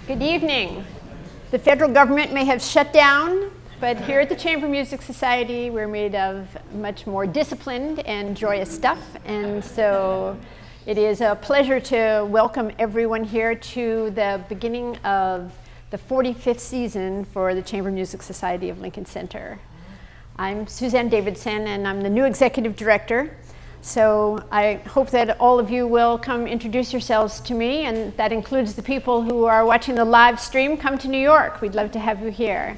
Good evening. The federal government may have shut down, but here at the Chamber Music Society, we're made of much more disciplined and joyous stuff. And so it is a pleasure to welcome everyone here to the beginning of the 45th season for the Chamber Music Society of Lincoln Center. I'm Suzanne Davidson, and I'm the new executive director. So I hope that all of you will come introduce yourselves to me, and that includes the people who are watching the live stream. Come to New York. We'd love to have you here.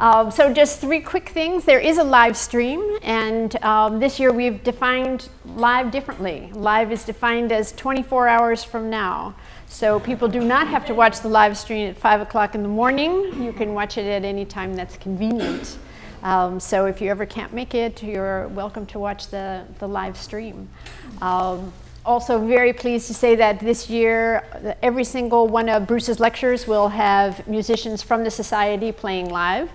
So just three quick things. There is a live stream, and this year we've defined live differently. Live is defined as 24 hours from now. So people do not have to watch the live stream at 5 o'clock in the morning. You can watch it at any time that's convenient. So if you ever can't make it, you're welcome to watch the live stream. Also very pleased to say that this year, every single one of Bruce's lectures will have musicians from the Society playing live.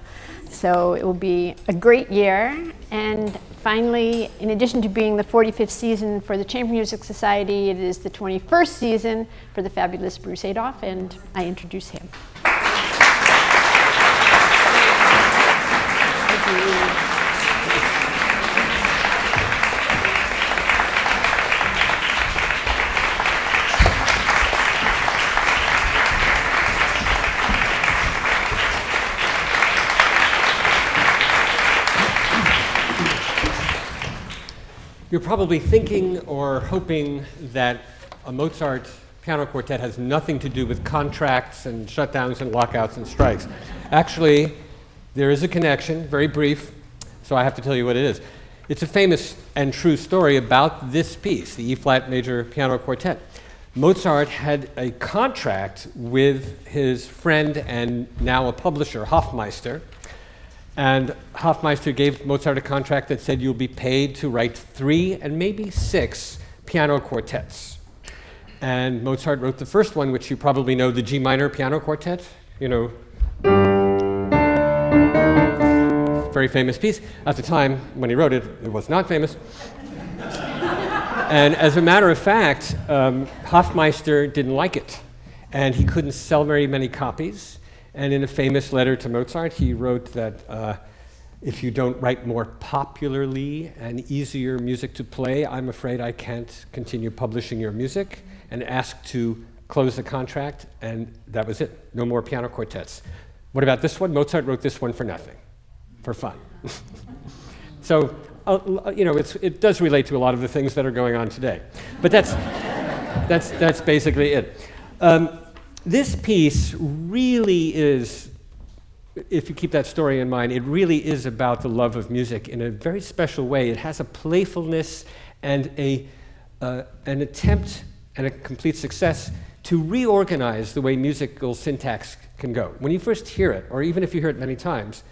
So it will be a great year. And finally, in addition to being the 45th season for the Chamber Music Society, it is the 21st season for the fabulous Bruce Adolphe, and I introduce him. You're probably thinking or hoping that a Mozart piano quartet has nothing to do with contracts and shutdowns and lockouts and strikes. Actually, there is a connection, very brief, so I have to tell you what it is. It's a famous and true story about this piece, the E-flat major piano quartet. Mozart had a contract with his friend and now a publisher, Hofmeister, and Hofmeister gave Mozart a contract that said you'll be paid to write 3 and maybe 6 piano quartets. And Mozart wrote the first one, which you probably know, the G minor piano quartet, you know, very famous piece. At the time when he wrote it, it was not famous. And as a matter of fact, Hofmeister didn't like it, and he couldn't sell very many copies. And in a famous letter to Mozart, he wrote that if you don't write more popularly and easier music to play, I'm afraid I can't continue publishing your music, and asked to close the contract, and that was it. No more piano quartets. What about this one? Mozart wrote this one for nothing, for fun. So, you know, it does relate to a lot of the things that are going on today. But that's basically it. This piece really is, if you keep that story in mind, it really is about the love of music in a very special way. It has a playfulness and an attempt and a complete success to reorganize the way musical syntax can go. When you first hear it, or even if you hear it many times,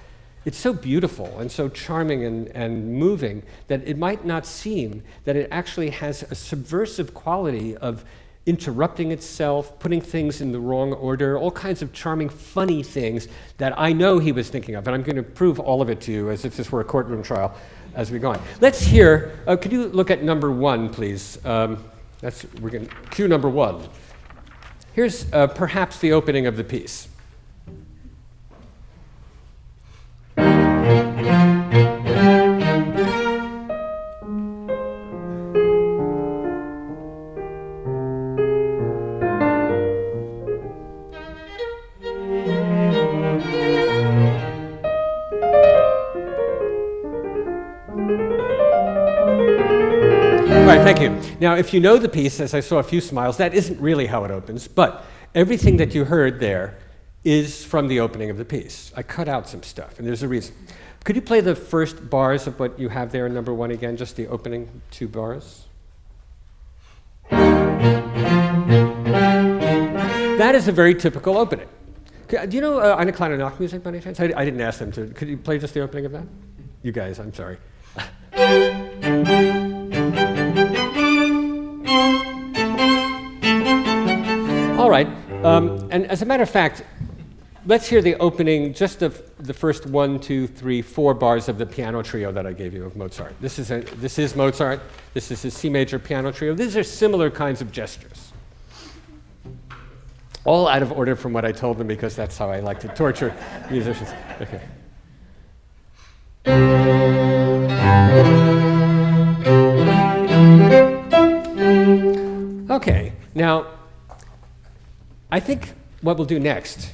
it's so beautiful and so charming and moving that it might not seem that it actually has a subversive quality of interrupting itself, putting things in the wrong order, all kinds of charming, funny things that I know he was thinking of. And I'm going to prove all of it to you as if this were a courtroom trial as we go on. Let's hear, could you look at number 1, please? We're going to cue number 1. Here's perhaps the opening of the piece. Thank you. Now, if you know the piece, as I saw a few smiles, that isn't really how it opens, but everything that you heard there is from the opening of the piece. I cut out some stuff, and there's a reason. Could you play the first bars of what you have there in number 1 again, just the opening 2 bars? That is a very typical opening. Do you know Eine kleine Nachtmusik by any chance? I didn't ask them to. Could you play just the opening of that? You guys, I'm sorry. All right, and as a matter of fact, let's hear the opening, just of the first 1, 2, 3, 4 bars of the piano trio that I gave you of Mozart. This is Mozart. This is his C major piano trio. These are similar kinds of gestures. all out of order from what I told them because that's how I like to torture musicians. Okay. Okay, now, I think what we'll do next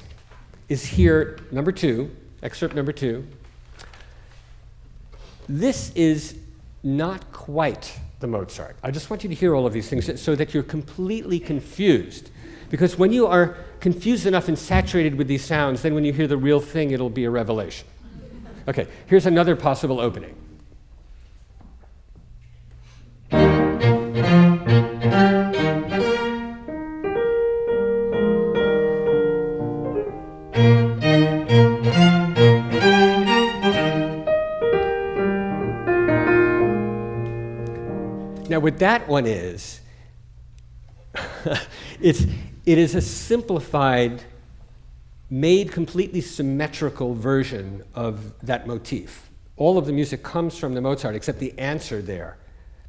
is hear number 2, excerpt number 2. This is not quite the Mozart. I just want you to hear all of these things so that you're completely confused. Because when you are confused enough and saturated with these sounds, then when you hear the real thing, it'll be a revelation. Okay, here's another possible opening. Now, what that one is, it is a simplified, made completely symmetrical version of that motif. All of the music comes from the Mozart, except the answer there.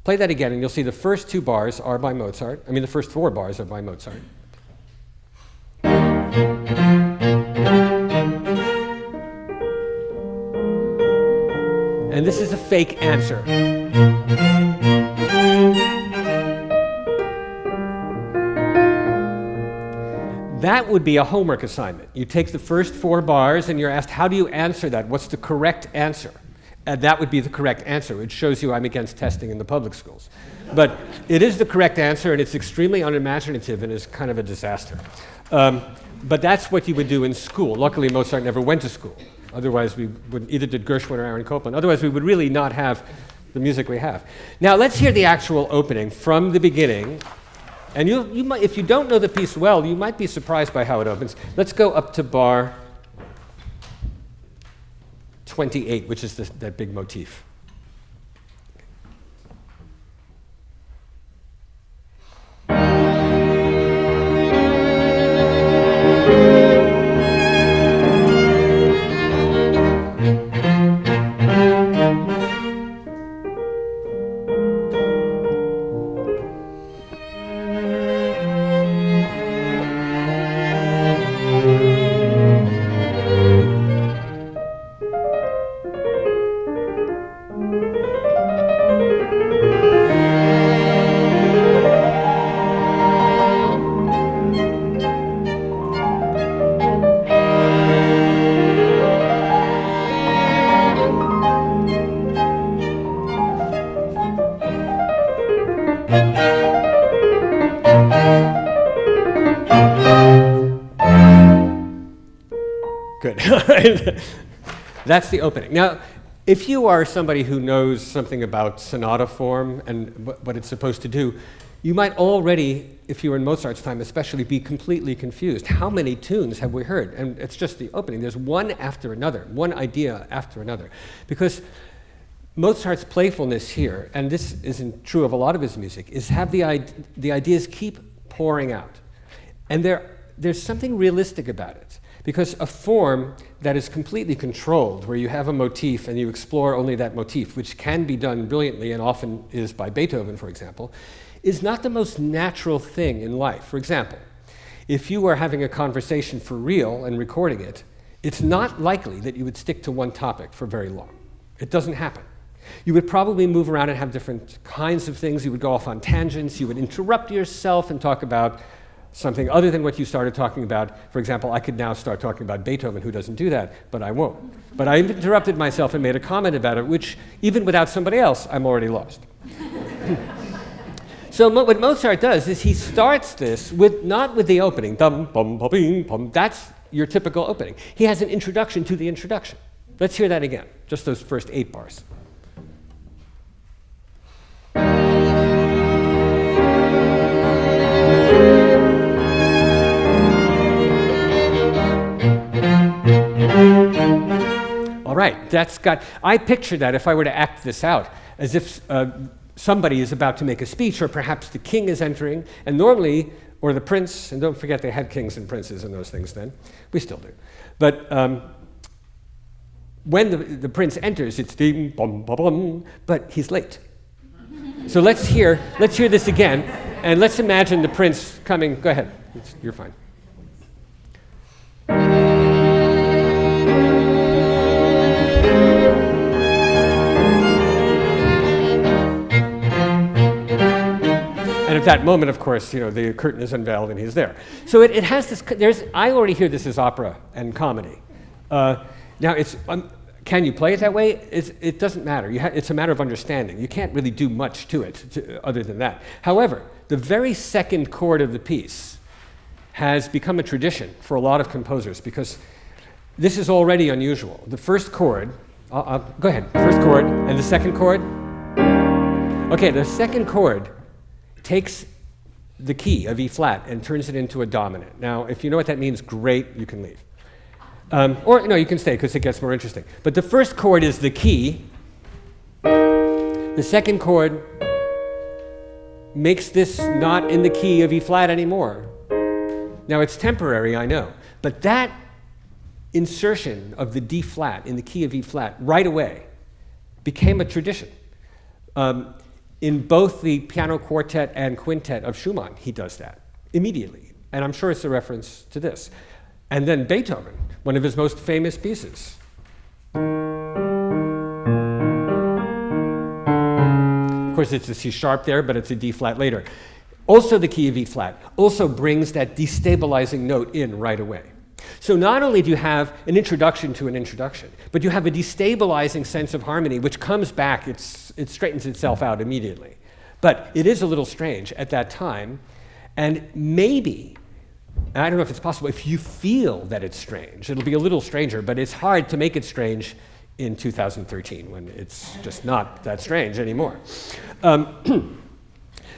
Play that again, and you'll see the first 2 bars are by Mozart. I mean, the first 4 bars are by Mozart. And this is a fake answer. That would be a homework assignment. You take the first 4 bars and you're asked, how do you answer that? What's the correct answer? And that would be the correct answer. It shows you I'm against testing in the public schools. But it is the correct answer, and it's extremely unimaginative and is kind of a disaster. But that's what you would do in school. Luckily, Mozart never went to school. Otherwise, we would either did Gershwin or Aaron Copland. Otherwise, we would really not have the music we have. Now, let's hear the actual opening from the beginning. And you might, if you don't know the piece well, you might be surprised by how it opens. Let's go up to bar 28, which is that big motif. Good. That's the opening. Now, if you are somebody who knows something about sonata form and what it's supposed to do, you might already, if you were in Mozart's time especially, be completely confused. How many tunes have we heard? And it's just the opening. There's one after another, one idea after another. Because Mozart's playfulness here, and this isn't true of a lot of his music, is have the ideas keep pouring out. And there's something realistic about it. Because a form that is completely controlled, where you have a motif and you explore only that motif, which can be done brilliantly and often is by Beethoven, for example, is not the most natural thing in life. For example, if you were having a conversation for real and recording it, it's not likely that you would stick to one topic for very long. It doesn't happen. You would probably move around and have different kinds of things. You would go off on tangents. You would interrupt yourself and talk about something other than what you started talking about. For example, I could now start talking about Beethoven, who doesn't do that, but I won't. But I interrupted myself and made a comment about it, which, even without somebody else, I'm already lost. So what Mozart does is he starts this not with the opening, dum, bum, ba, bing, bum. That's your typical opening. He has an introduction to the introduction. Let's hear that again, just those first 8 bars. All right, I picture that if I were to act this out, as if somebody is about to make a speech, or perhaps the king is entering, and normally, or the prince, and don't forget they had kings and princes and those things then, we still do. But when the prince enters, it's ding, bum, bum, bum, but he's late. So let's hear this again, and let's imagine the prince coming. Go ahead, you're fine. at that moment, of course, the curtain is unveiled and he's there. So it has this, I already hear this as opera and comedy. Now, can you play it that way? It doesn't matter. It's a matter of understanding. You can't really do much to it other than that. However, the very second chord of the piece has become a tradition for a lot of composers because this is already unusual. The first chord, go ahead, first chord, and the second chord. Okay, the second chord takes the key of E flat and turns it into a dominant. Now, if you know what that means, great, you can leave. Or no, you can stay because it gets more interesting. But the first chord is the key. The second chord makes this not in the key of E flat anymore. Now, it's temporary, I know, but that insertion of the D flat in the key of E flat right away became a tradition. In both the piano quartet and quintet of Schumann, he does that immediately. And I'm sure it's a reference to this. And then Beethoven, one of his most famous pieces. Of course, it's a C sharp there, but it's a D flat later. Also the key of E flat also brings that destabilizing note in right away. So not only do you have an introduction to an introduction, but you have a destabilizing sense of harmony which comes back, it straightens itself out immediately. But it is a little strange at that time, and maybe, I don't know if it's possible, if you feel that it's strange, it'll be a little stranger, but it's hard to make it strange in 2013 when it's just not that strange anymore.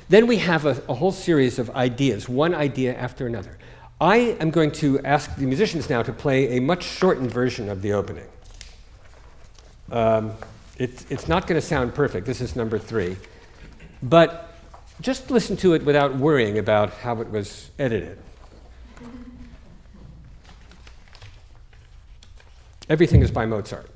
Then we have a whole series of ideas, one idea after another. I am going to ask the musicians now to play a much shortened version of the opening. It's not going to sound perfect. This is number 3. But just listen to it without worrying about how it was edited. Everything is by Mozart.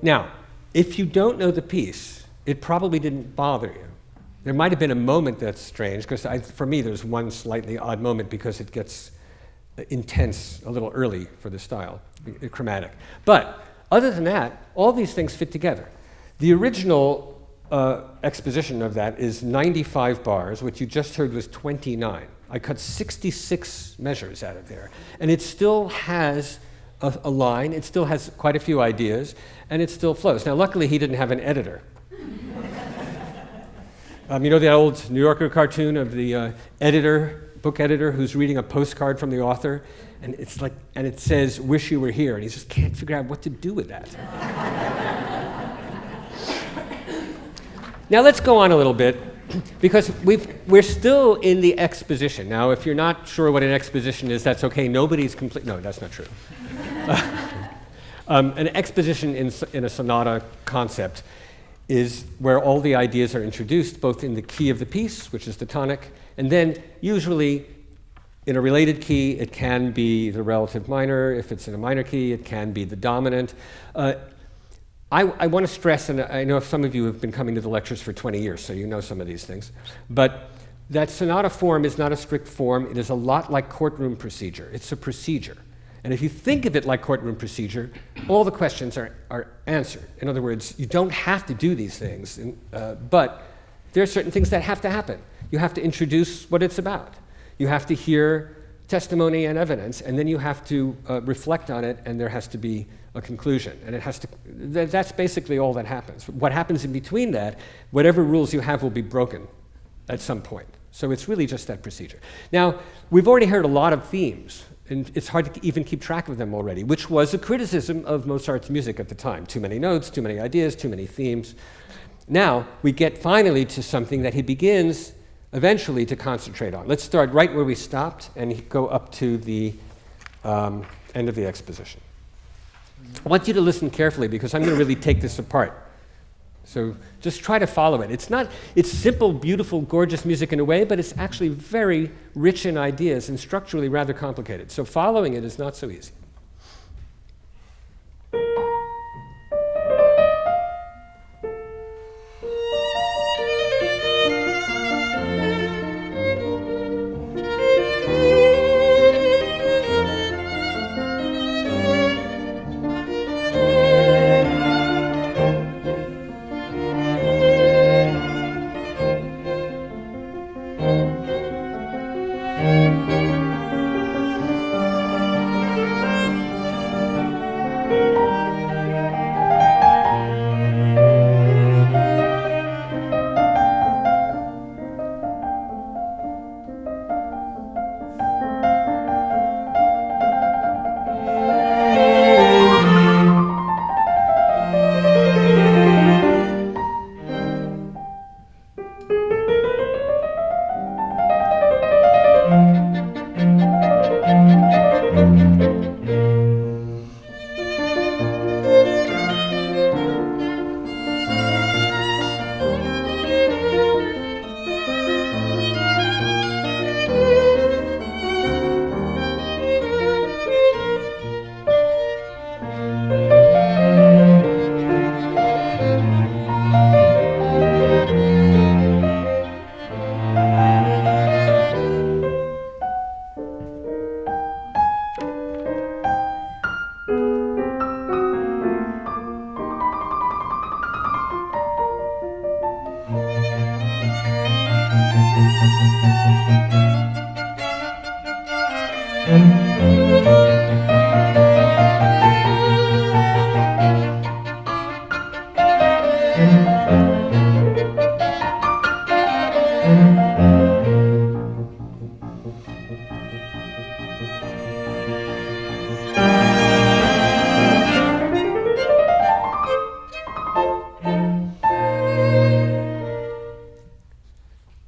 Now, if you don't know the piece, it probably didn't bother you. There might have been a moment that's strange, because for me there's one slightly odd moment because it gets intense a little early for the style, chromatic. But other than that, all these things fit together. The original exposition of that is 95 bars, which you just heard was 29. I cut 66 measures out of there. And it still has a line, it still has quite a few ideas, and it still flows. Now, luckily, he didn't have an editor. You know the old New Yorker cartoon of the book editor, who's reading a postcard from the author, and it says, "Wish you were here," and he just can't figure out what to do with that. Now let's go on a little bit, because we're still in the exposition. Now, if you're not sure what an exposition is, that's okay. Nobody's complete. No, that's not true. An exposition in a sonata concept is where all the ideas are introduced, both in the key of the piece, which is the tonic, and then usually in a related key, it can be the relative minor. If it's in a minor key, it can be the dominant. I want to stress, and I know some of you have been coming to the lectures for 20 years, so you know some of these things, but that sonata form is not a strict form. It is a lot like courtroom procedure. It's a procedure. And if you think of it like courtroom procedure, all the questions are answered. In other words, you don't have to do these things, but there are certain things that have to happen. You have to introduce what it's about. You have to hear testimony and evidence, and then you have to reflect on it, and there has to be a conclusion. And that's basically all that happens. What happens in between that, whatever rules you have will be broken at some point. So it's really just that procedure. Now, we've already heard a lot of themes And it's hard to even keep track of them already, which was a criticism of Mozart's music at the time. Too many notes, too many ideas, too many themes. Now, we get finally to something that he begins eventually to concentrate on. Let's start right where we stopped and go up to the end of the exposition. I want you to listen carefully because I'm going to really take this apart. So just try to follow it. It's simple, beautiful, gorgeous music in a way, but it's actually very rich in ideas and structurally rather complicated. So following it is not so easy.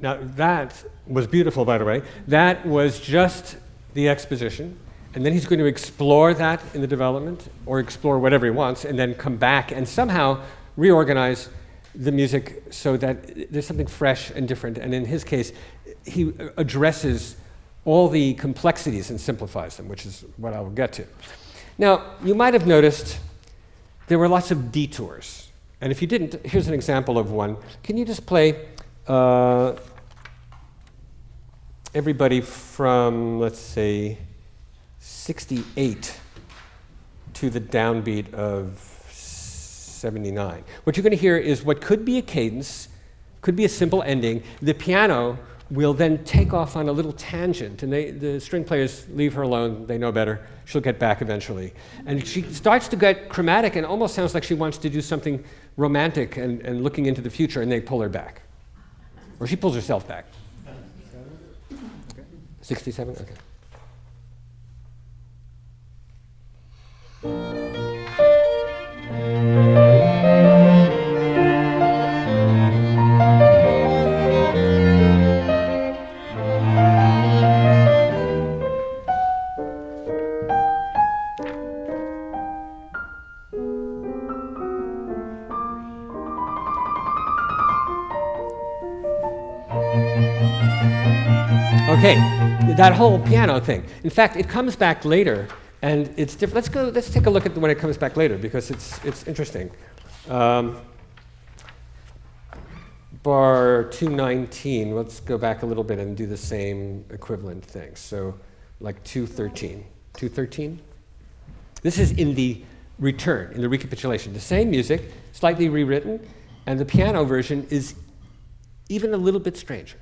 Now that was beautiful, by the way. That was just the exposition. And then he's going to explore that in the development, or explore whatever he wants, and then come back and somehow reorganize the music so that there's something fresh and different. And in his case, he addresses all the complexities and simplifies them, which is what I will get to. Now, you might have noticed there were lots of detours. And if you didn't, here's an example of one. Can you just play everybody from, let's say, 68 to the downbeat of 79. What you're going to hear is what could be a cadence, could be a simple ending. The piano will then take off on a little tangent, and the string players leave her alone. They know better. She'll get back eventually. And she starts to get chromatic and almost sounds like she wants to do something romantic and looking into the future, and they pull her back. Or she pulls herself back. 67? Okay. Okay, that whole piano thing. In fact, it comes back later, and it's different. Let's take a look at when it comes back later, because it's interesting. Bar 219, let's go back a little bit and do the same equivalent thing. So like 213. 213? This is in the return, in the recapitulation. The same music, slightly rewritten, and the piano version is even a little bit stranger.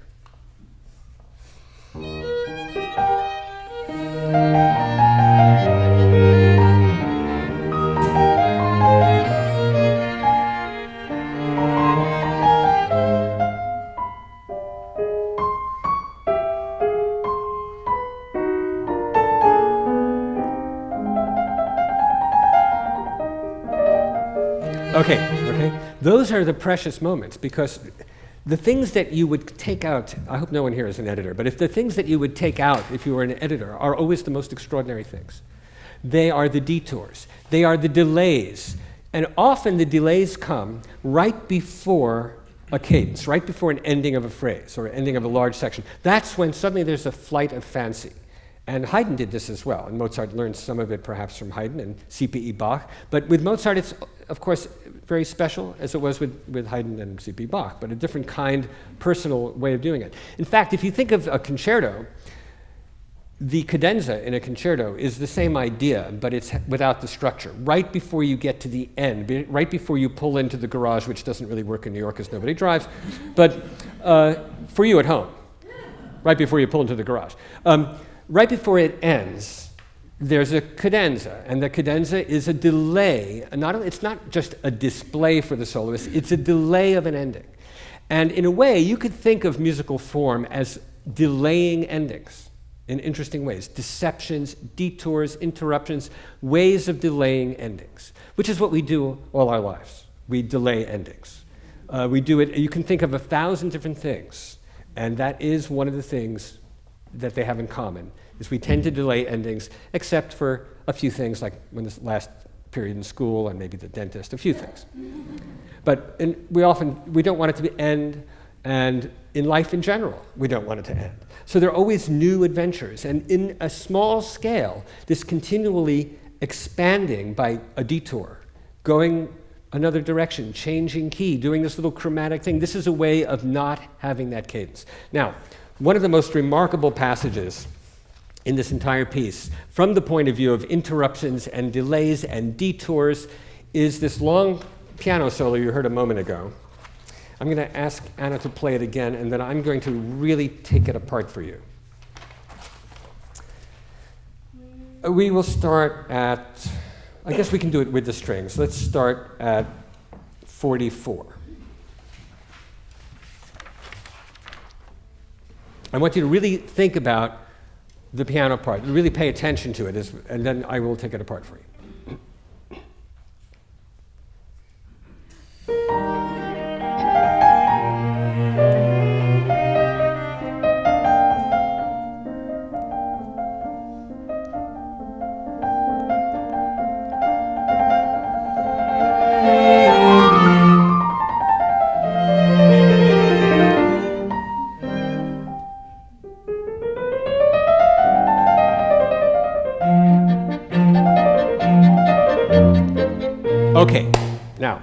Okay. Those are the precious moments, because the things that you would take out, I hope no one here is an editor, but if the things that you would take out if you were an editor are always the most extraordinary things. They are the detours. They are the delays. And often the delays come right before a cadence, right before an ending of a phrase or ending of a large section. That's when suddenly there's a flight of fancy. And Haydn did this as well, and Mozart learned some of it perhaps from Haydn and C.P.E. Bach. But with Mozart, it's, of course, very special, as it was with Haydn and C.P. Bach, but a different kind, personal way of doing it. In fact, if you think of a concerto, the cadenza in a concerto is the same idea, but it's without the structure. Right before you get to the end, right before you pull into the garage, which doesn't really work in New York because nobody drives, but for you at home, right before you pull into the garage. Right before it ends, there's a cadenza, and the cadenza is a delay. It's not just a display for the soloist, it's a delay of an ending. And in a way, you could think of musical form as delaying endings in interesting ways. Deceptions, detours, interruptions, ways of delaying endings, which is what we do all our lives. We delay endings. We do it, you can think of 1,000 different things, and that is one of the things that they have in common, is we tend to delay endings, except for a few things, like when this last period in school and maybe the dentist, a few things. But we don't want it to end, and in life in general, we don't want it to end. So there are always new adventures, and in a small scale, this continually expanding by a detour, going another direction, changing key, doing this little chromatic thing. This is a way of not having that cadence. Now, one of the most remarkable passages in this entire piece, from the point of view of interruptions and delays and detours, is this long piano solo you heard a moment ago. I'm going to ask Anna to play it again, and then I'm going to really take it apart for you. We will start at, I guess we can do it with the strings. Let's start at 44. I want you to really think about the piano part, really pay attention to it, and then I will take it apart for you. Okay, now,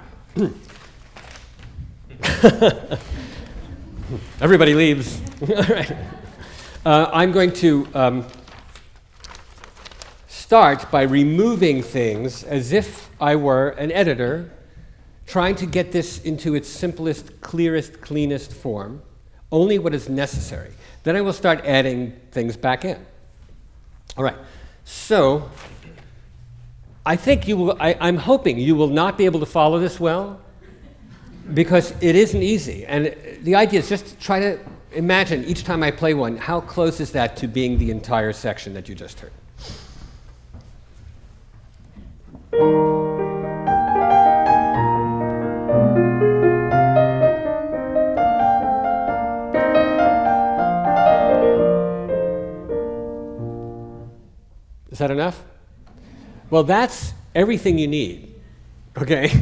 everybody leaves. All right. I'm going to start by removing things as if I were an editor trying to get this into its simplest, clearest, cleanest form, only what is necessary. Then I will start adding things back in. All right, so I think you will, I'm hoping you will not be able to follow this well, because it isn't easy. And the idea is just to try to imagine each time I play one, how close is that to being the entire section that you just heard? Is that enough? Well, that's everything you need, okay?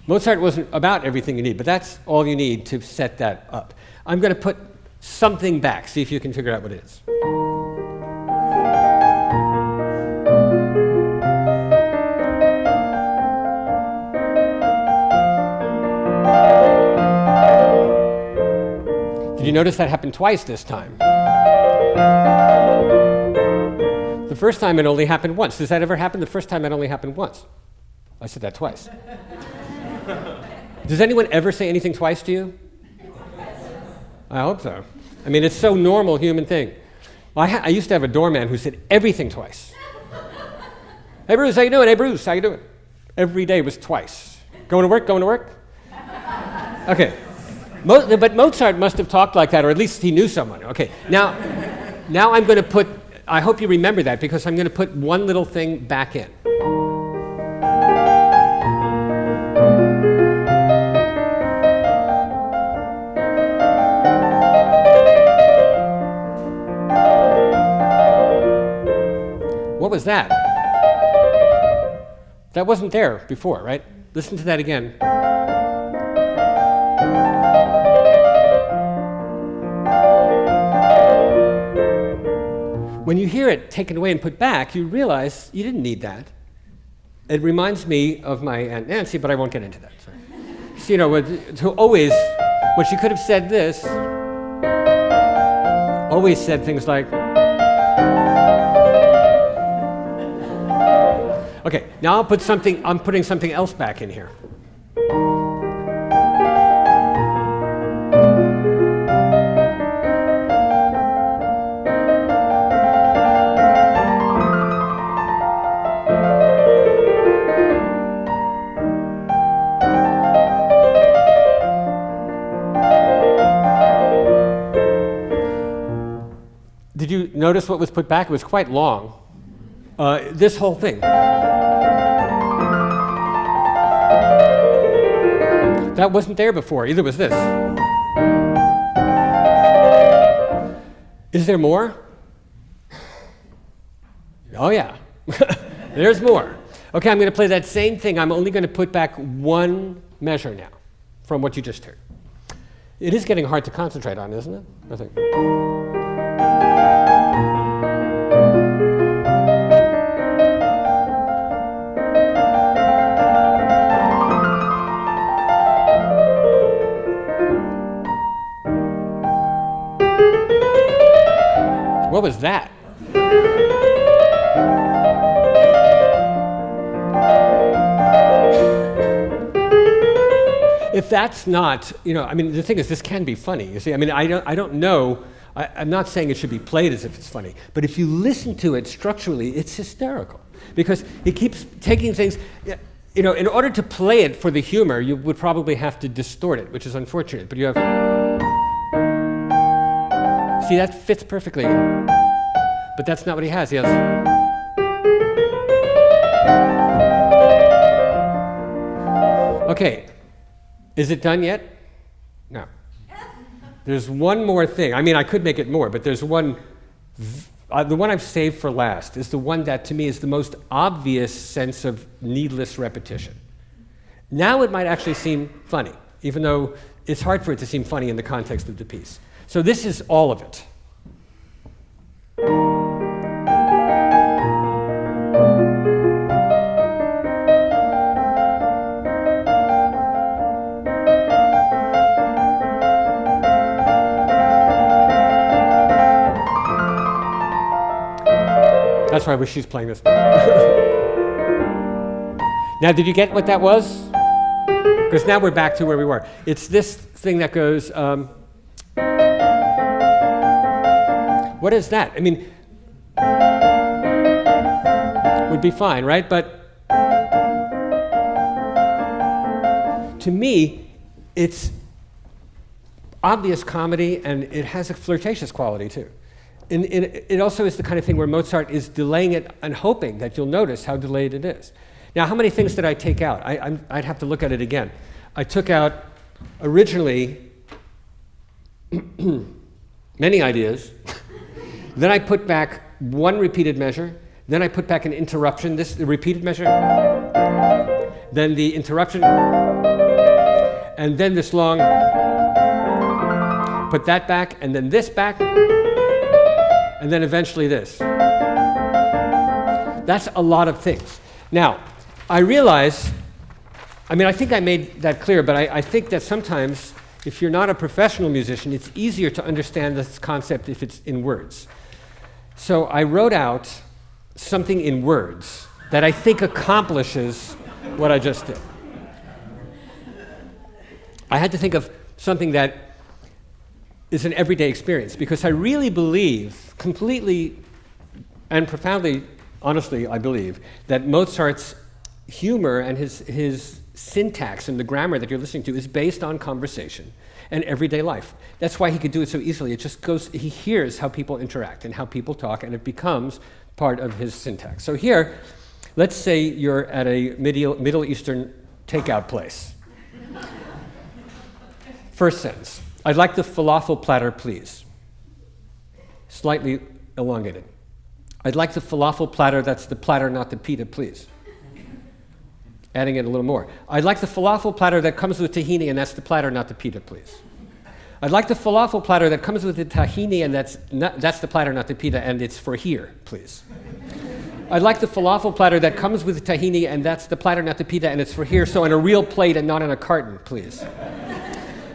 Mozart wasn't about everything you need, but that's all you need to set that up. I'm going to put something back, see if you can figure out what it is. Did you notice that happened twice this time? The first time it only happened once. Does that ever happen? The first time it only happened once. I said that twice. Does anyone ever say anything twice to you? I hope so. I mean, it's so normal human thing. I used to have a doorman who said everything twice. Hey, Bruce, how you doing? Hey, Bruce, how you doing? Every day was twice. Going to work? Going to work? Okay. But Mozart must have talked like that, or at least he knew someone. Okay, now I'm going to put, I hope you remember that, because I'm going to put one little thing back in. was that? That wasn't there before, right? Listen to that again. When you hear it taken away and put back, you realize you didn't need that. It reminds me of my Aunt Nancy, but I won't get into that. Sorry. So, you know, when she could have said this, always said things like, okay, now I'm putting something else back in here. Did you notice what was put back? It was quite long. This whole thing. That wasn't there before, either was this. Is there more? Oh yeah, there's more. Okay, I'm going to play that same thing. I'm only going to put back one measure now from what you just heard. It is getting hard to concentrate on, isn't it? I think. What was that? If that's not, you know, I mean, the thing is, this can be funny. You see, I mean, I don't know. I'm not saying it should be played as if it's funny, but if you listen to it structurally, it's hysterical because it keeps taking things. You know, in order to play it for the humor, you would probably have to distort it, which is unfortunate. But you have. See, that fits perfectly. But that's not what he has. He has. Okay. Is it done yet? No. There's one more thing. I mean, I could make it more, but there's one. The one I've saved for last is the one that, to me, is the most obvious sense of needless repetition. Now it might actually seem funny, even though it's hard for it to seem funny in the context of the piece. So this is all of it. That's why I wish she was playing this. Now, did you get what that was? Because now we're back to where we were. It's this thing that goes, what is that? I mean, would be fine, right? But to me, it's obvious comedy, and it has a flirtatious quality, too. And it also is the kind of thing where Mozart is delaying it and hoping that you'll notice how delayed it is. Now, how many things did I take out? I'd have to look at it again. I took out, originally, many ideas. Then I put back one repeated measure. Then I put back an interruption, the repeated measure. Then the interruption. And then this long. Put that back, and then this back. And then eventually this. That's a lot of things. Now, I realize, I mean, I think I made that clear, but I think that sometimes, if you're not a professional musician, it's easier to understand this concept if it's in words. So I wrote out something in words that I think accomplishes what I just did. I had to think of something that is an everyday experience, because I really believe, completely and profoundly, honestly, I believe, that Mozart's humor and his syntax and the grammar that you're listening to is based on conversation and everyday life. That's why he could do it so easily. It just goes, he hears how people interact and how people talk, and it becomes part of his syntax. So here, let's say you're at a Middle Eastern takeout place. First sentence. I'd like the falafel platter, please. Slightly elongated. I'd like the falafel platter that's the platter, not the pita, please. Adding it a little more. I'd like the falafel platter that comes with tahini, and that's the platter, not the pita, please. I'd like the falafel platter that comes with the tahini, and that's the platter, not the pita, and it's for here, please. I'd like the falafel platter that comes with the tahini, and that's the platter, not the pita, and it's for here, so on a real plate and not in a carton, please.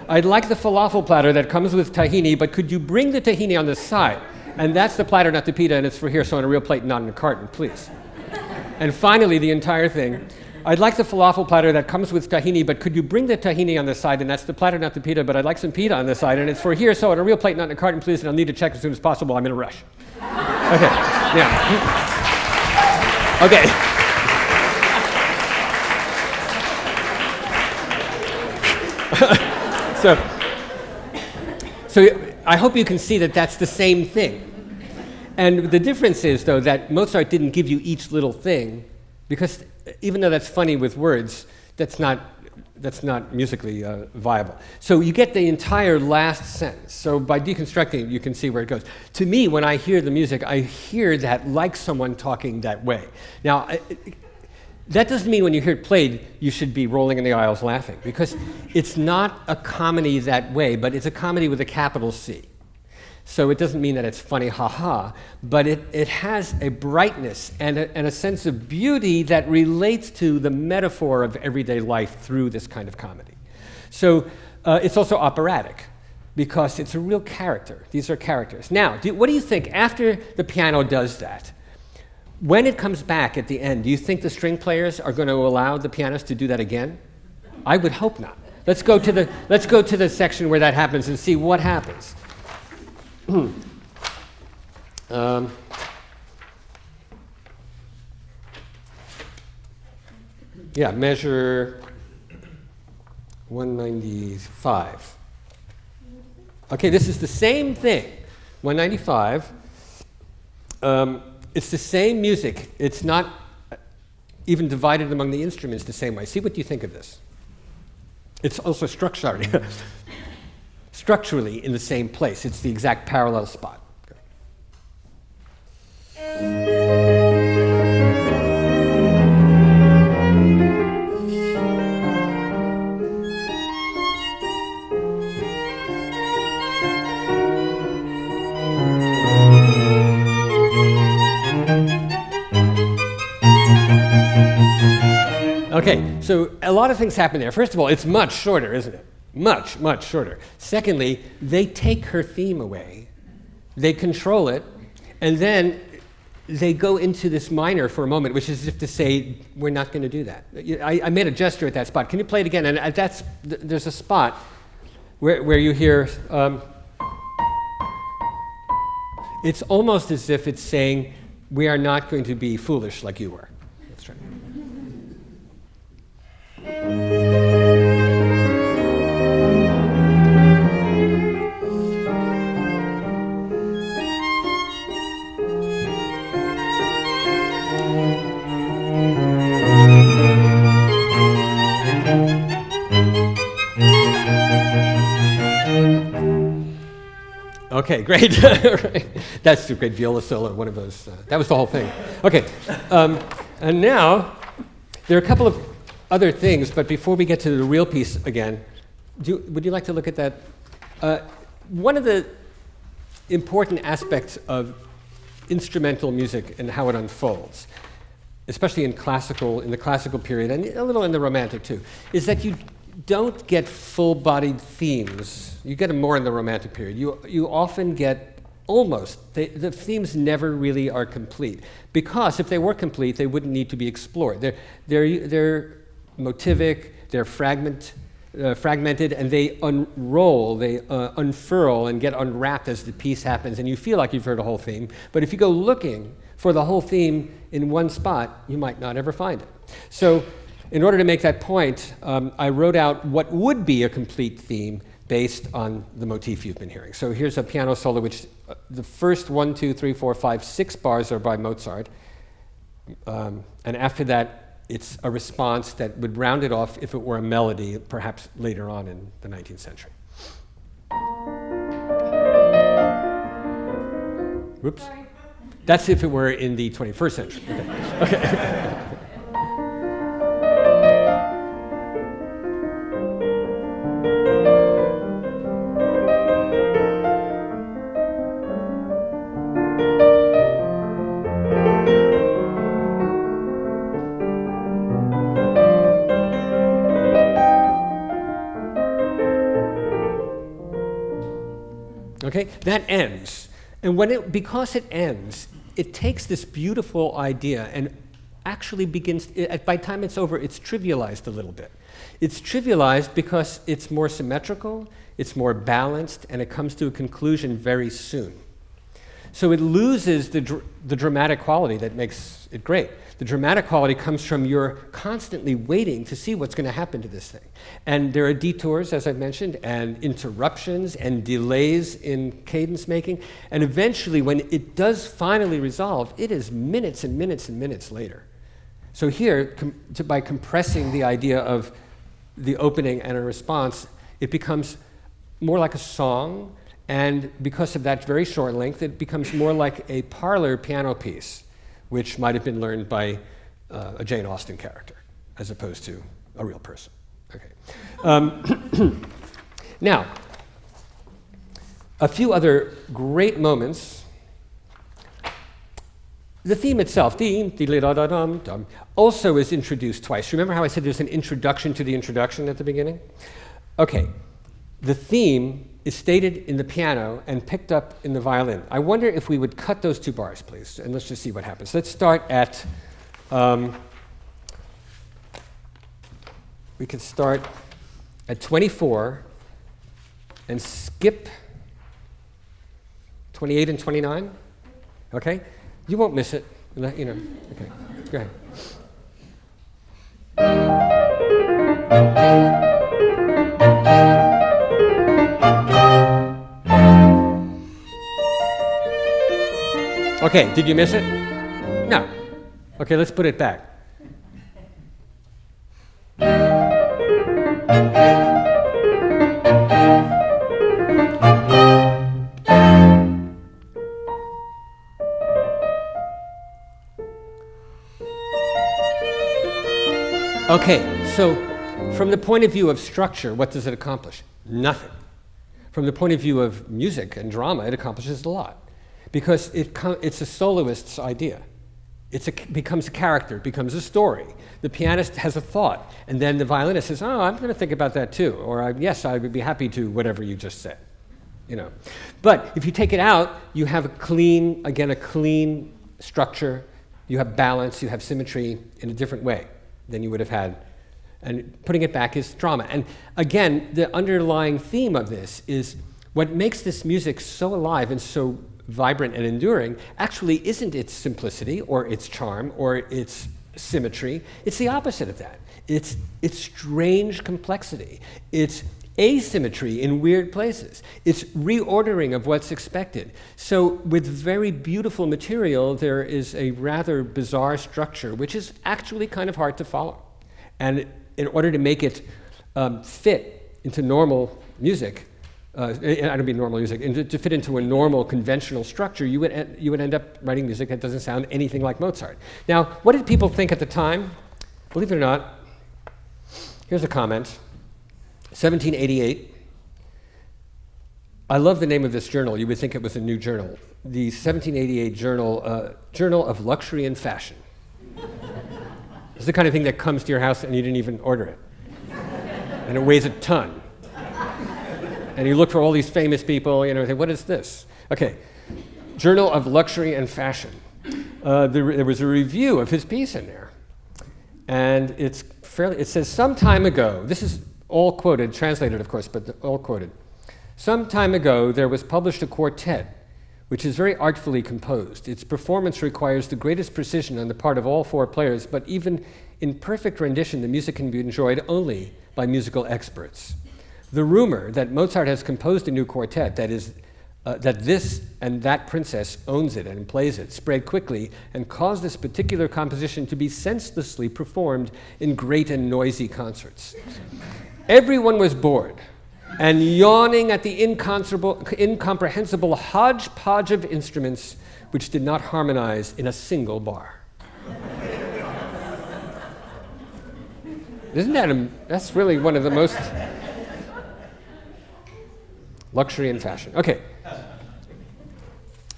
I'd like the falafel platter that comes with tahini, but could you bring the tahini on the side? And that's the platter, not the pita, and it's for here, so on a real plate and not in a carton, please. And finally, the entire thing. I'd like the falafel platter that comes with tahini, but could you bring the tahini on the side, and that's the platter, not the pita, but I'd like some pita on the side, and it's for here, so on a real plate, not in a carton, please, and I'll need to check as soon as possible. I'm in a rush. Okay, yeah. Okay. So I hope you can see that that's the same thing. And the difference is, though, that Mozart didn't give you each little thing, because even though that's funny with words, that's not musically viable. So you get the entire last sentence. So by deconstructing, you can see where it goes. To me, when I hear the music, I hear that like someone talking that way. Now, that doesn't mean when you hear it played, you should be rolling in the aisles laughing, because it's not a comedy that way, but it's a comedy with a capital C. So it doesn't mean that it's funny, ha-ha, but it has a brightness and a sense of beauty that relates to the metaphor of everyday life through this kind of comedy. So it's also operatic, because it's a real character. These are characters. Now, what do you think after the piano does that? When it comes back at the end, do you think the string players are going to allow the pianist to do that again? I would hope not. Let's go to the section where that happens and see what happens. Yeah, measure 195. Okay, this is the same thing. 195. It's the same music. It's not even divided among the instruments the same way. See what you think of this. It's also structurally in the same place. It's the exact parallel spot. Okay, so a lot of things happen there. First of all, it's much shorter, isn't it? Much, much shorter. Secondly, they take her theme away, they control it, and then they go into this minor for a moment, which is as if to say, we're not going to do that. I made a gesture at that spot. Can you play it again? And there's a spot where you hear, it's almost as if it's saying, we are not going to be foolish like you were. Let's try. Okay, great. Right. That's a great viola solo, one of those. That was the whole thing. Okay, and now there are a couple of other things, but before we get to the real piece again, would you like to look at that? One of the important aspects of instrumental music and how it unfolds, especially in the classical period, and a little in the Romantic too, is that you don't get full-bodied themes. You get them more in the Romantic period. You often get the themes never really are complete, because if they were complete, they wouldn't need to be explored. They're motivic, they're fragmented, and they unroll, they unfurl and get unwrapped as the piece happens, and you feel like you've heard a whole theme. But if you go looking for the whole theme in one spot, you might not ever find it. So in order to make that point, I wrote out what would be a complete theme based on the motif you've been hearing. So here's a piano solo, which the first 1, 2, 3, 4, 5, 6 bars are by Mozart. And after that, it's a response that would round it off if it were a melody, perhaps later on in the 19th century. Whoops. That's if it were in the 21st century. Okay. Okay, that ends. And because it ends, it takes this beautiful idea and actually begins, by the time it's over, it's trivialized a little bit. It's trivialized because it's more symmetrical, it's more balanced, and it comes to a conclusion very soon. So it loses the dramatic quality that makes it great. The dramatic quality comes from you're constantly waiting to see what's going to happen to this thing. And there are detours, as I've mentioned, and interruptions and delays in cadence making. And eventually, when it does finally resolve, it is minutes and minutes and minutes later. So here, by compressing the idea of the opening and a response, it becomes more like a song. And because of that very short length, it becomes more like a parlor piano piece, which might have been learned by a Jane Austen character, as opposed to a real person. Okay. Now, a few other great moments. The theme itself, also is introduced twice. Remember how I said there's an introduction to the introduction at the beginning? Okay. The theme is stated in the piano and picked up in the violin. I wonder if we would cut those two bars, please, and let's just see what happens. Let's start at, we could start at 24 and skip 28 and 29, okay? You won't miss it, you know, okay, go ahead. Okay, did you miss it? No. Okay, let's put it back. Okay, so from the point of view of structure, what does it accomplish? Nothing. From the point of view of music and drama, it accomplishes a lot. Because it's a soloist's idea. It becomes a character, it becomes a story. The pianist has a thought, and then the violinist says, oh, I'm going to think about that too, or yes, I would be happy to, whatever you just said. You know. But if you take it out, you have a clean structure, you have balance, you have symmetry in a different way than you would have had. And putting it back is drama. And again, the underlying theme of this is what makes this music so alive and so vibrant and enduring actually isn't its simplicity or its charm or its symmetry. It's the opposite of that. It's strange complexity. It's asymmetry in weird places. It's reordering of what's expected. So with very beautiful material, there is a rather bizarre structure, which is actually kind of hard to follow. And in order to make it fit into normal music, I don't mean normal music, and to fit into a normal conventional structure, you would end up writing music that doesn't sound anything like Mozart. Now, what did people think at the time? Believe it or not, here's a comment. 1788. I love the name of this journal. You would think it was a new journal. The 1788 journal, Journal of Luxury and Fashion. It's the kind of thing that comes to your house and you didn't even order it. And it weighs a ton. And you look for all these famous people, you know, and say, what is this? Okay, Journal of Luxury and Fashion. There was a review of his piece in there. And it says, some time ago, this is all quoted, translated of course, but all quoted. Some time ago, there was published a quartet, which is very artfully composed. Its performance requires the greatest precision on the part of all four players, but even in perfect rendition, the music can be enjoyed only by musical experts. The rumor that Mozart has composed a new quartet, that is, that this and that princess owns it and plays it, spread quickly and caused this particular composition to be senselessly performed in great and noisy concerts. Everyone was bored and yawning at the incomprehensible hodgepodge of instruments which did not harmonize in a single bar. Isn't that, that's really one of the most luxury and fashion. Okay.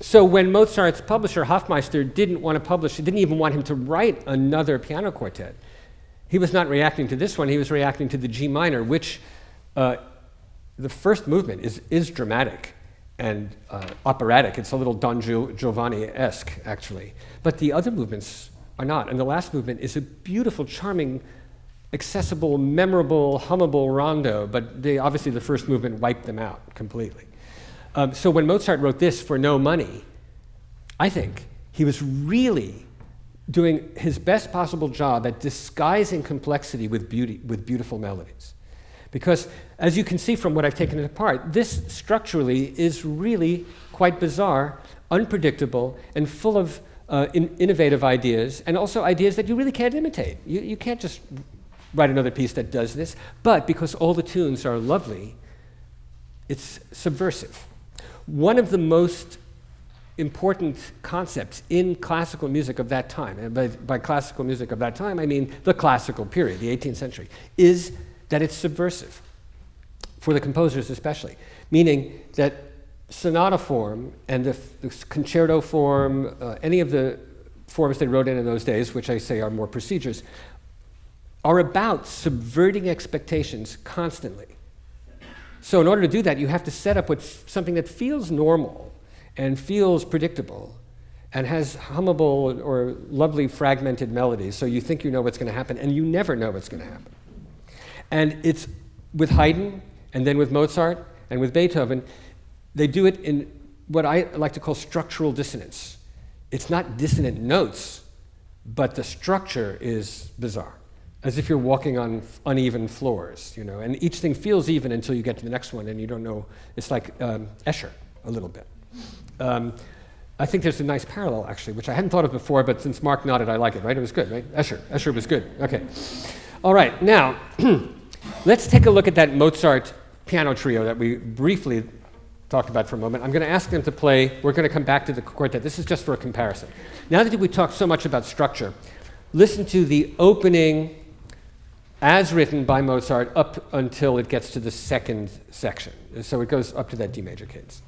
So when Mozart's publisher, Hofmeister, didn't want to publish, didn't even want him to write another piano quartet, he was not reacting to this one, he was reacting to the G minor, which the first movement is dramatic and operatic. It's a little Don Giovanni-esque, actually. But the other movements are not. And the last movement is a beautiful, charming, accessible, memorable, hummable rondo, but obviously the first movement wiped them out completely. So when Mozart wrote this for no money, I think he was really doing his best possible job at disguising complexity with beauty, with beautiful melodies. Because as you can see from what I've taken it apart, this structurally is really quite bizarre, unpredictable, and full of innovative ideas, and also ideas that you really can't imitate. You can't just write another piece that does this, but because all the tunes are lovely, it's subversive. One of the most important concepts in classical music of that time, and by classical music of that time, I mean the classical period, the 18th century, is that it's subversive, for the composers especially, meaning that sonata form and the concerto form, any of the forms they wrote in those days, which I say are more procedures, are about subverting expectations constantly. So in order to do that, you have to set up with something that feels normal and feels predictable and has hummable or lovely fragmented melodies, so you think you know what's going to happen, and you never know what's going to happen. And it's with Haydn, and then with Mozart, and with Beethoven, they do it in what I like to call structural dissonance. It's not dissonant notes, but the structure is bizarre, as if you're walking on uneven floors, you know, and each thing feels even until you get to the next one, and you don't know. It's like Escher, a little bit. I think there's a nice parallel, actually, which I hadn't thought of before, but since Mark nodded, I like it, right? It was good, right? Escher was good. Okay. All right, now, let's take a look at that Mozart piano trio that we briefly talked about for a moment. I'm going to ask them to play. We're going to come back to the quartet. This is just for a comparison. Now that we talked so much about structure, listen to the opening as written by Mozart up until it gets to the second section. So it goes up to that D major cadence.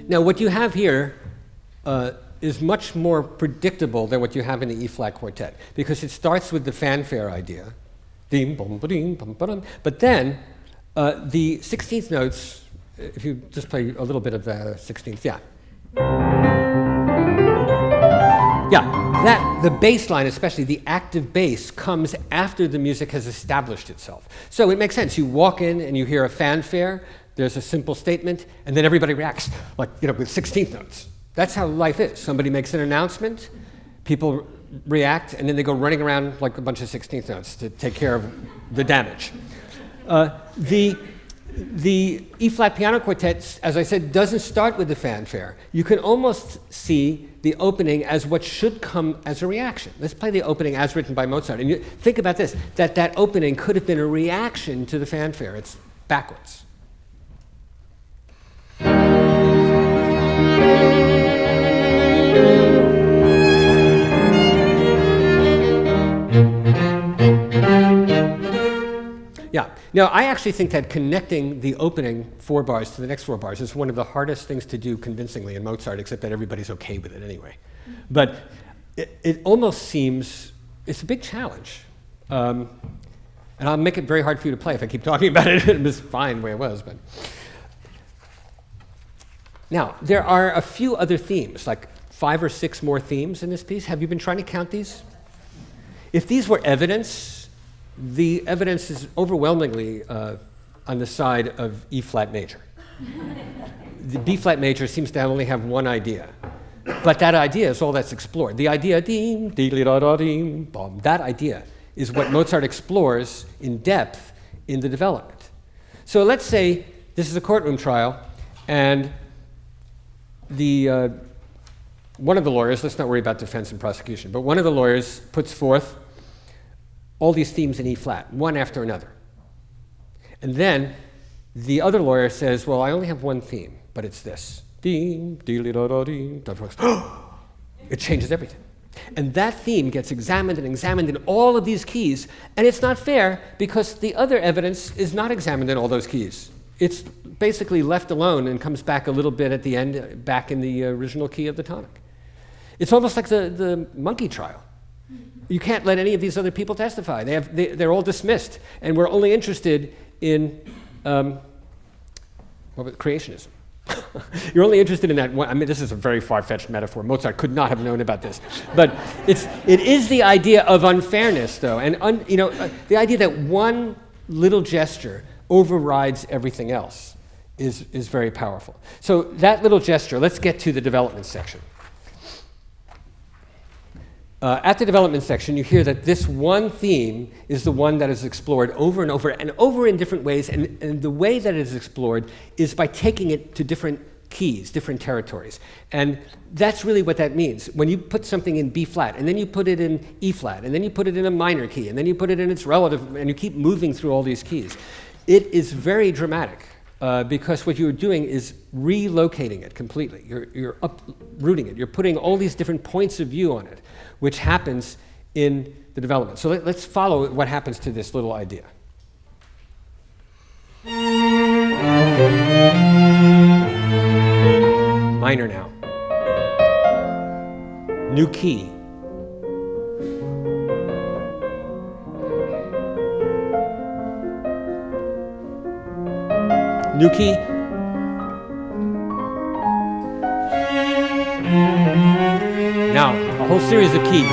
Now, what you have here is much more predictable than what you have in the E-flat quartet, because it starts with the fanfare idea, but then the 16th notes, if you just play a little bit of the 16th, the bass line, especially the active bass, comes after the music has established itself. So it makes sense. You walk in and you hear a fanfare, there's a simple statement, and then everybody reacts, like, you know, with 16th notes. That's how life is. Somebody makes an announcement, people react, and then they go running around like a bunch of 16th notes to take care of the damage. The E-flat piano quartet, as I said, doesn't start with the fanfare. You can almost see the opening as what should come as a reaction. Let's play the opening as written by Mozart. And you think about this, that opening could have been a reaction to the fanfare. It's backwards. Yeah. Now, I actually think that connecting the opening 4 bars to the next 4 bars is one of the hardest things to do convincingly in Mozart, except that everybody's okay with it anyway. But it almost seems, it's a big challenge. And I'll make it very hard for you to play if I keep talking about it. It was fine the way it was. But now, there are a few other themes, like 5 or 6 more themes in this piece. Have you been trying to count these? If these were evidence, the evidence is overwhelmingly on the side of E-flat major. The B-flat major seems to only have one idea. But that idea is all that's explored. The idea, ding, dee-lee-da-da-ding, bom, that idea is what Mozart explores in depth in the development. So let's say this is a courtroom trial, and one of the lawyers, let's not worry about defense and prosecution, but one of the lawyers puts forth all these themes in E-flat, one after another. And then the other lawyer says, well, I only have one theme, but it's this. Ding, dee-lee-da-da-ding. It changes everything. And that theme gets examined and examined in all of these keys, and it's not fair because the other evidence is not examined in all those keys. It's basically left alone and comes back a little bit at the end, back in the original key of the tonic. It's almost like the monkey trial. You can't let any of these other people testify. They're all dismissed, and we're only interested in creationism. You're only interested in that one. I mean, this is a very far-fetched metaphor. Mozart could not have known about this. But it is the idea of unfairness, though, and the idea that one little gesture overrides everything else is very powerful. So that little gesture, let's get to the development section. At the development section, you hear that this one theme is the one that is explored over and over in different ways, and the way that it is explored is by taking it to different keys, different territories. And that's really what that means. When you put something in B-flat, and then you put it in E-flat, and then you put it in a minor key, and then you put it in its relative, and you keep moving through all these keys, it is very dramatic. Because what you're doing is relocating it completely. You're uprooting it. You're putting all these different points of view on it, which happens in the development. So let's follow what happens to this little idea. Minor now. New key. New key. Now, a whole series of keys.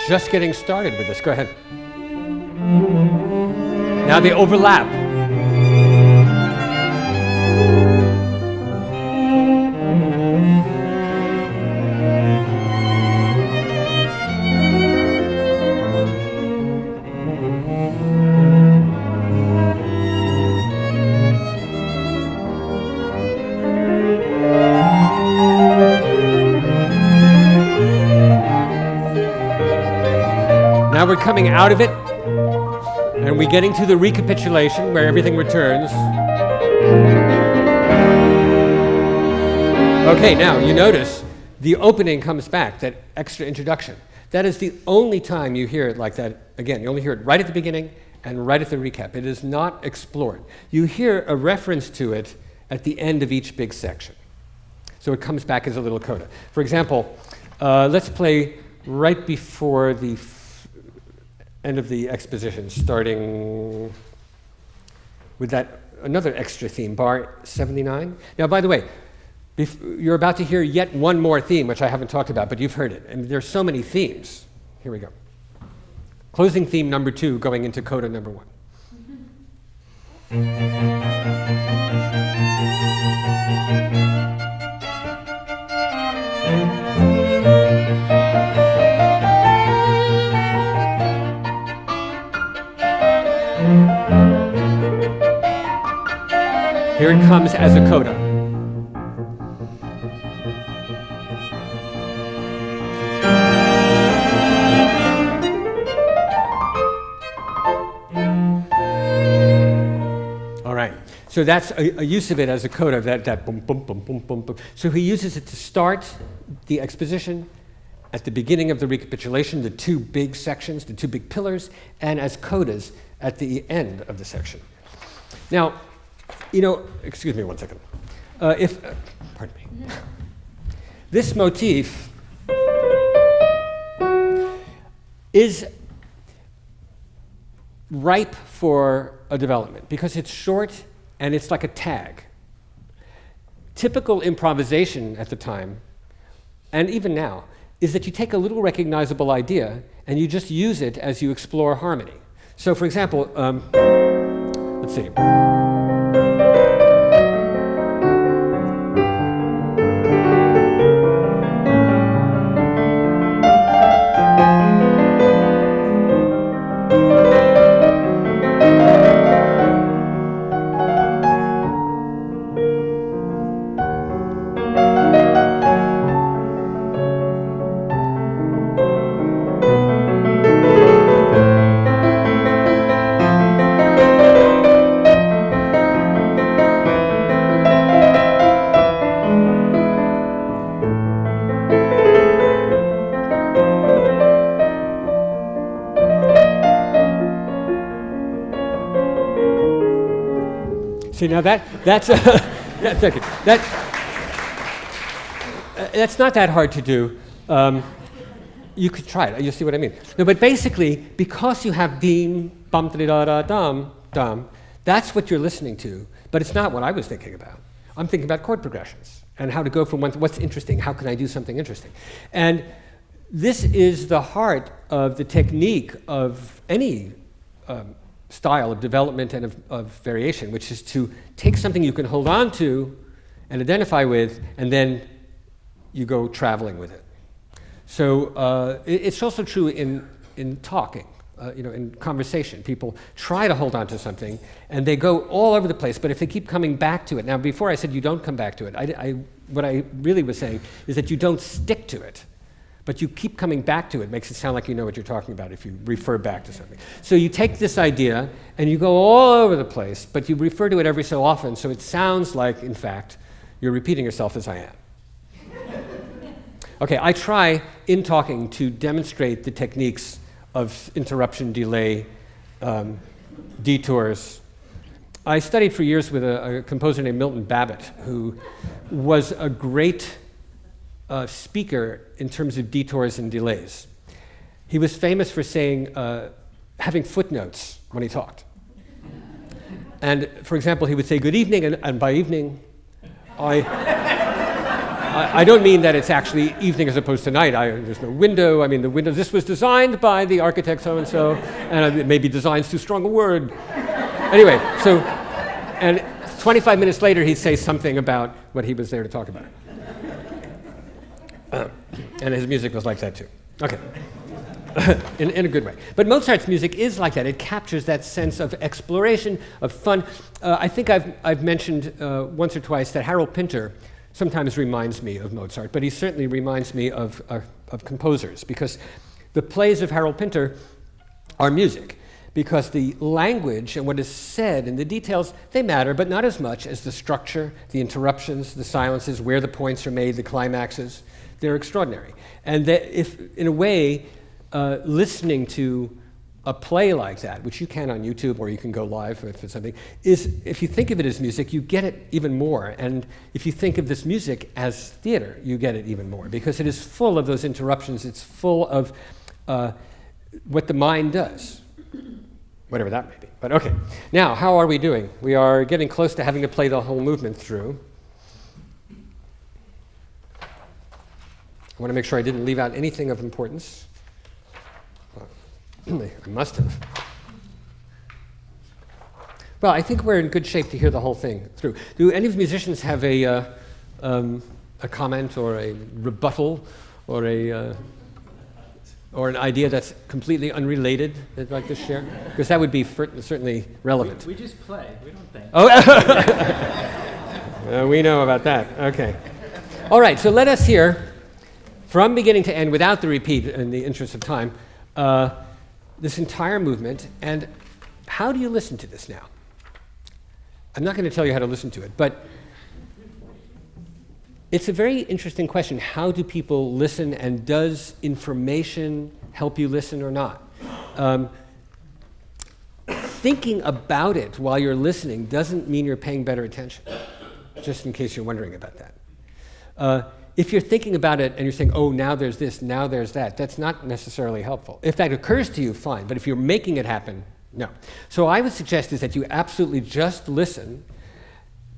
Just getting started with this. Go ahead. Now they overlap. Now we're coming out of it, and we're getting to the recapitulation where everything returns. Okay, now you notice the opening comes back, that extra introduction. That is the only time you hear it like that. Again, you only hear it right at the beginning and right at the recap. It is not explored. You hear a reference to it at the end of each big section. So it comes back as a little coda. For example, let's play right before the end of the exposition, starting with that another extra theme, bar 79. Now, by the way, you're about to hear yet one more theme, which I haven't talked about, but you've heard it. And there's so many themes. Here we go. Closing theme number 2, going into coda number 1. Here it comes as a coda. All right. So that's a use of it as a coda, that boom, boom, boom, boom, boom, boom. So he uses it to start the exposition, at the beginning of the recapitulation, the two big sections, the two big pillars, and as codas at the end of the section. Now, excuse me one second. Pardon me. This motif is ripe for a development because it's short and it's like a tag. Typical improvisation at the time, and even now, is that you take a little recognizable idea and you just use it as you explore harmony. So for example, let's see. See, now that's not that hard to do. You could try it. You see what I mean? No, but basically, because you have deem, bum, da da dum, dum, that's what you're listening to. But it's not what I was thinking about. I'm thinking about chord progressions and how to go from what's interesting. How can I do something interesting? And this is the heart of the technique of any style of development and of variation, which is to take something you can hold on to and identify with, and then you go traveling with it. So it's also true in talking, in conversation. People try to hold on to something, and they go all over the place, but if they keep coming back to it. Now, before I said you don't come back to it, what I really was saying is that you don't stick to it. But you keep coming back to it. Makes it sound like you know what you're talking about if you refer back to something. So you take this idea and you go all over the place, but you refer to it every so often, so it sounds like, in fact, you're repeating yourself as I am. Okay, I try in talking to demonstrate the techniques of interruption, delay, detours. I studied for years with a composer named Milton Babbitt, who was a great speaker in terms of detours and delays. He was famous for saying, having footnotes when he talked. And for example, he would say, good evening, and by evening, I don't mean that it's actually evening as opposed to night. There's no window. I mean, the window, this was designed by the architect so-and-so, and maybe design's too strong a word. Anyway, so, and 25 minutes later, he'd say something about what he was there to talk about. And his music was like that too. Okay. in a good way. But Mozart's music is like that. It captures that sense of exploration, of fun. I think I've mentioned once or twice that Harold Pinter sometimes reminds me of Mozart, but he certainly reminds me of composers, because the plays of Harold Pinter are music, because the language and what is said and the details, they matter, but not as much as the structure, the interruptions, the silences, where the points are made, the climaxes. They're extraordinary. And that if, in a way, listening to a play like that, which you can on YouTube or you can go live if it's something, is, if you think of it as music, you get it even more. And if you think of this music as theater, you get it even more, because it is full of those interruptions. It's full of what the mind does, whatever that may be. But okay, now, how are we doing? We are getting close to having to play the whole movement through. I want to make sure I didn't leave out anything of importance. I must have. Well, I think we're in good shape to hear the whole thing through. Do any of the musicians have a comment or a rebuttal or an idea that's completely unrelated they'd like to share? Because that would be certainly relevant. We just play. We don't think. Oh, we know about that. Okay. All right. So let us hear, from beginning to end, without the repeat, in the interest of time, this entire movement. And how do you listen to this now? I'm not going to tell you how to listen to it, but it's a very interesting question. How do people listen, and does information help you listen or not? Thinking about it while you're listening doesn't mean you're paying better attention, just in case you're wondering about that. If you're thinking about it and you're saying, oh, now there's this, now there's that, that's not necessarily helpful. If that occurs to you, fine, but if you're making it happen, no. So I would suggest is that you absolutely just listen,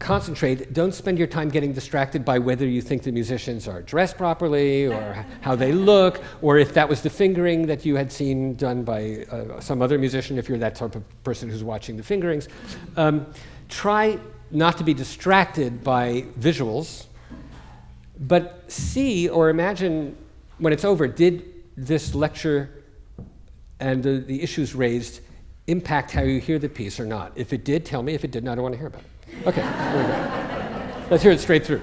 concentrate, don't spend your time getting distracted by whether you think the musicians are dressed properly or how they look, or if that was the fingering that you had seen done by some other musician, if you're that type of person who's watching the fingerings. Try not to be distracted by visuals, but see or imagine when it's over, did this lecture and the issues raised impact how you hear the piece or not? If it did, tell me. If it didn't, I don't want to hear about it. Okay, there we go. Let's hear it straight through.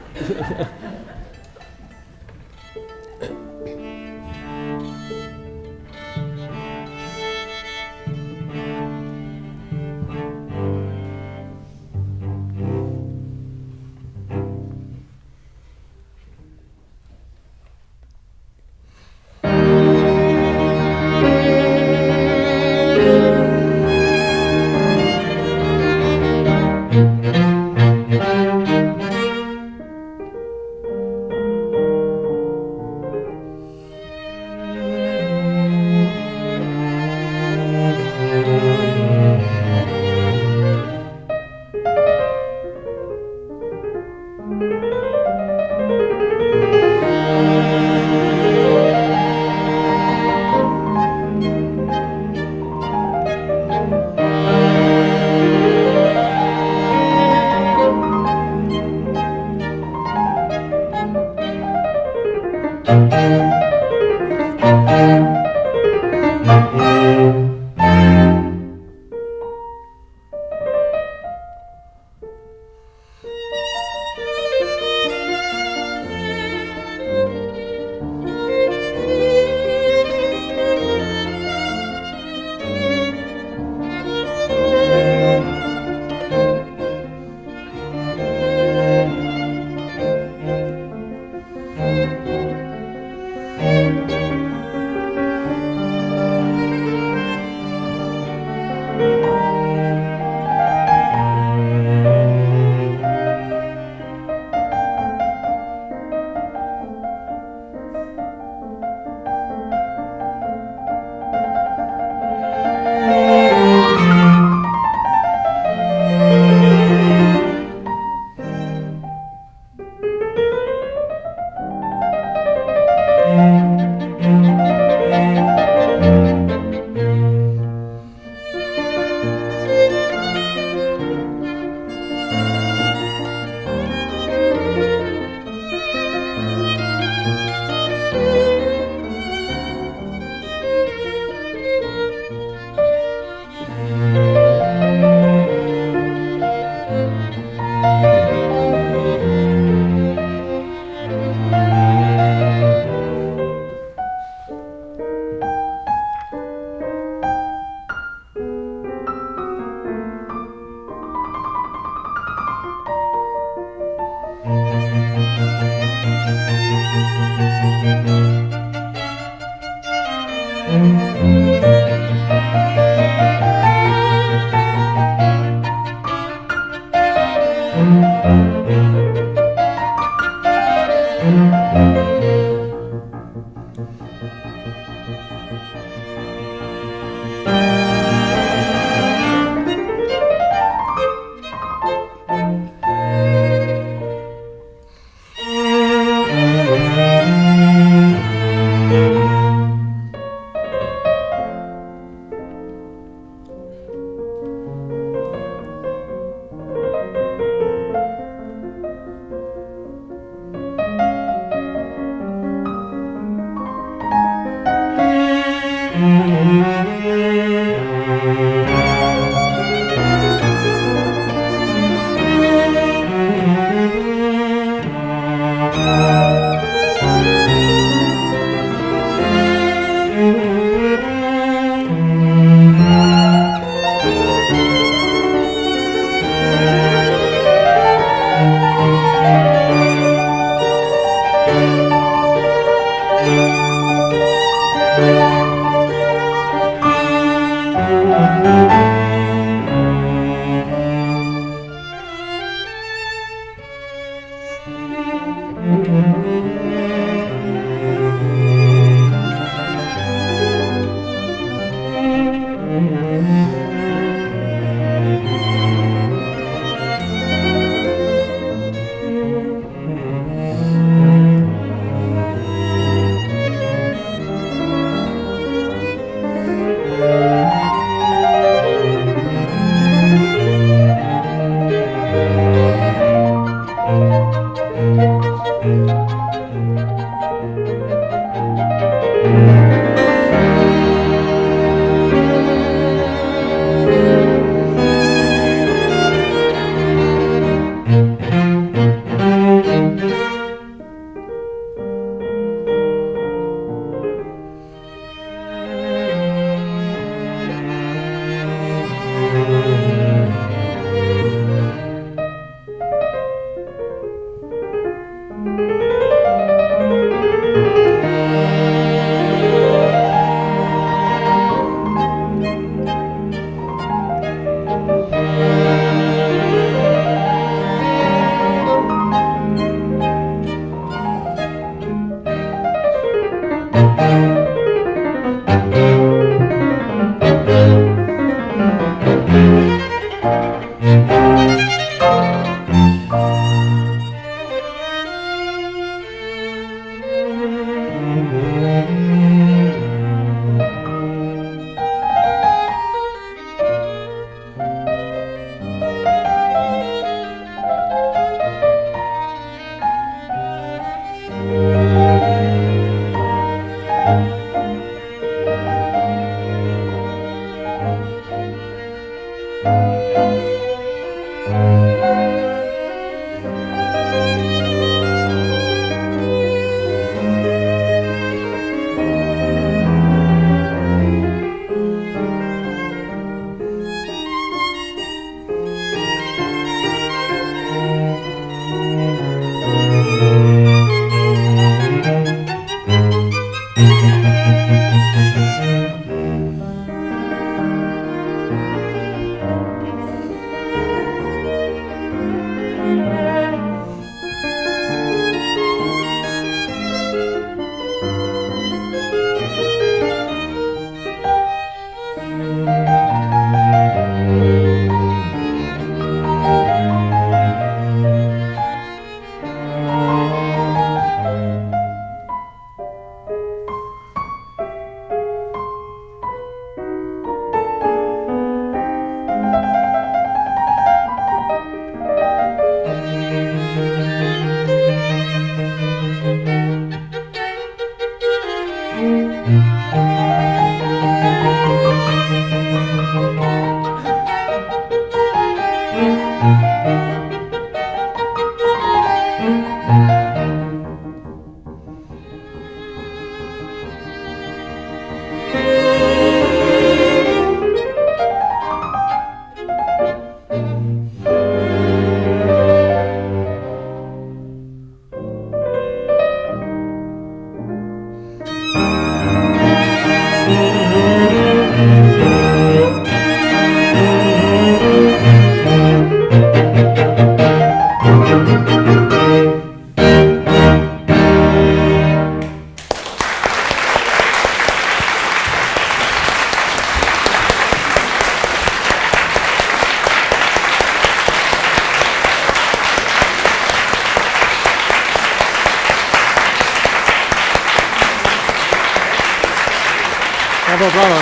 Bravo, bravo.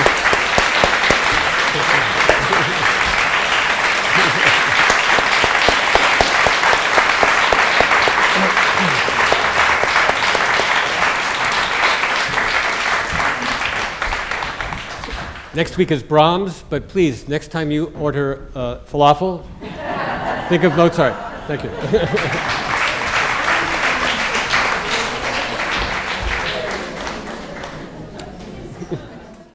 Next week is Brahms, but please, next time you order falafel, think of Mozart. Thank you.